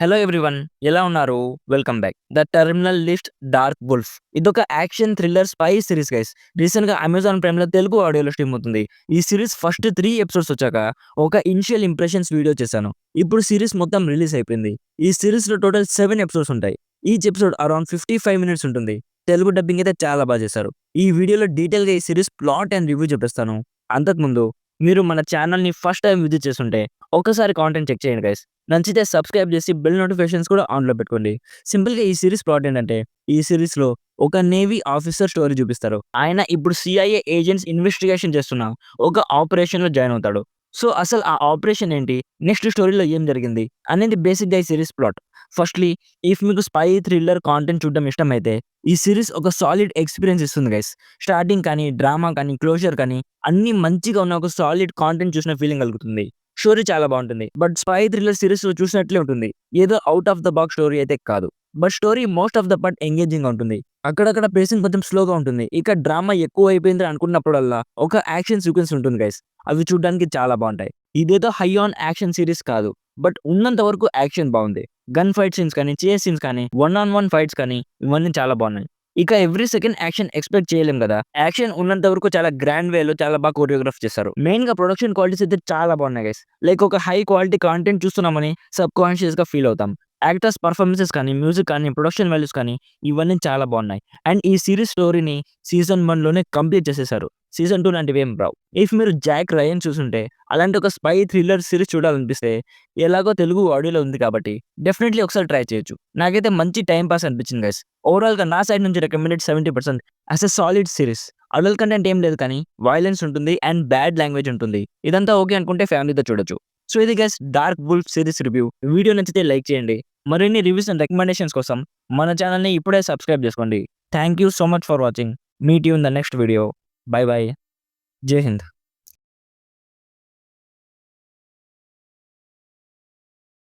Hello everyone ఎలా ఉన్నారు? Welcome back. 'The terminal list dark wolf' ఇదొక action thriller spy series guys. రీసెంట్‌గా Amazon ప్రైమ్‌లో తెలుగు ఆడియోలో స్ట్రీమ్ అవుతుంది. ఈ సీరీస్ ఫస్ట్ 3 ఎపిసోడ్స్ వచ్చాక ఒక ఇనిషియల్ ఇంప్రెషన్స్ వీడియో చేశాను. ఇప్పుడు సీరీస్ మొత్తం రిలీజ్ అయిపోయింది. ఈ సీరీస్‌లో టోటల్ 7 ఎపిసోడ్స్ ఉంటాయి. ఈచ్ ఎపిసోడ్ అరౌండ్ 55 మినిట్స్ ఉంటుంది. తెలుగు డబ్బింగ్ అయితే చాలా చేశారు. ఈ వీడియోలో డీటెయిల్‌గా ఈ సీరీస్ ప్లాట్ అండ్ రివ్యూ చెప్పేస్తాను. అంతకుముందు మీరు మన ఛానల్‌ని ఫస్ట్ టైమ్ విజిట్ చేస్తుంటే ఒక్కసారి కాంటెంట్ చెక్ చేయండి గైస్. నచ్చితే సబ్స్క్రైబ్ చేసి బెల్ నోటిఫికేషన్స్ కూడా ఆన్‌లో పెట్టుకోండి. సింపుల్‌గా ఈ సీరీస్ ప్లాట్ ఏంటంటే, ఈ సీరీస్‌లో ఒక నేవీ ఆఫీసర్ స్టోరీ చూపిస్తారు. ఆయన ఇప్పుడు సీఐఏ ఏజెంట్స్ ఇన్వెస్టిగేషన్ చేస్తున్న ఒక ఆపరేషన్‌లో జాయిన్ అవుతాడు. సో, అసలు ఆ ఆపరేషన్ ఏంటి? నెక్స్ట్ స్టోరీలో ఏం జరిగింది? అనేది బేసిక్‌గా ఈ సీరీస్ ప్లాట్. ఫస్ట్‌లీ ఇఫ్ మీకు స్పై థ్రిల్లర్ కాంటెంట్ చూడడం ఇష్టమైతే, ఈ సీరీస్ ఒక సాలిడ్ ఎక్స్‌పీరియన్స్ ఇస్తుంది గైస్. స్టార్టింగ్ కానీ, డ్రామా కానీ, క్లోజర్ కానీ అన్నీ మంచిగా ఉన్న ఒక సాలిడ్ కాంటెంట్ చూసిన ఫీలింగ్ కలుగుతుంది. స్టోరీ చాలా బావుంటుంది. బట్ స్పై థ్రిల్లర్ సీరీస్‌లో చూసినట్లే ఉంటుంది. ఏదో out of the box story అయితే కాదు. But story most of the part ఎంగేజింగ్‌గా ఉంటుంది. అక్కడక్కడ పేసింగ్ కొంచెం స్లోగా ఉంటుంది. ఇక డ్రామా ఎక్కువైపోయింది అనుకున్నప్పుడల్లా ఒక యాక్షన్ సీక్వెన్స్ ఉంటుంది గైస్. అవి చూడడానికి చాలా బావుంటాయి. ఇదేదో హై ఆన్ యాక్షన్ సీరీస్ కాదు. బట్ ఉన్నంత వరకు యాక్షన్ బావుంది. గన్ ఫైట్ సీన్స్ కానీ, చేస్ సీన్స్ కానీ, వన్ ఆన్ వన్ ఫైట్స్ కానీ ఇవన్నీ చాలా బావున్నాయి. ఇక ఎవ్రీ సెకండ్ యాక్షన్ ఎక్స్‌పెక్ట్ చేయలేం గదా! యాక్షన్ ఉన్నంత వరకు చాలా గ్రాండ్ వేలో చాలా కొరియోగ్రాఫ్ చేశారు. మెయిన్‌గా ప్రొడక్షన్ క్వాలిటీస్ అయితే చాలా బాగున్నాయి గైస్. లైక్ ఒక హై క్వాలిటీ కంటెంట్ చూస్తున్నామని సబ్‌కాన్షియస్‌గా ఫీల్ అవుతాం. యాక్టర్స్ పెర్ఫార్మన్సెస్ కానీ, మ్యూజిక్ కానీ, ప్రొడక్షన్ వాల్యూస్ కానీ ఇవన్నీ చాలా బాగున్నాయి. అండ్ ఈ సీరీస్ స్టోరీని సీజన్ 1 లోనే కంప్లీట్ చేసేసారు. సీజన్ 2 లాంటివేం రావు. ఇఫ్ మీరు 'జాక్ రయన్' చూసుంటే అలాంటి ఒక స్పై థ్రిల్లర్ సీరీస్ చూడాలనిపిస్తే ఎలాగో తెలుగు ఆడియోలో ఉంది కాబట్టి డెఫినైట్‌లీ ఒకసారి ట్రై చేయొచ్చు. నాకైతే మంచి టైమ్ పాస్ అనిపించింది గైస్. ఓవరాల్‌గా నా సైడ్ నుంచి recommended 70% as a solid series. Adult content ఏం లేదు కానీ వయలెన్స్ ఉంటుంది అండ్ బ్యాడ్ లాంగ్వేజ్ ఉంటుంది. ఇదంతా ఓకే అనుకుంటే ఫ్యామిలీతో చూడొచ్చు. సో ఇది guys 'dark wolf' series review. Video నచ్చితే లైక్ చేయండి. మరిన్ని రివ్యూస్ అండ్ రికమెండేషన్స్ కోసం మన ఛానల్‌ని ఇప్పుడే సబ్స్క్రైబ్ చేసుకోండి. Thank you so much for watching. Meet you in the next video. By by. జై హింద్.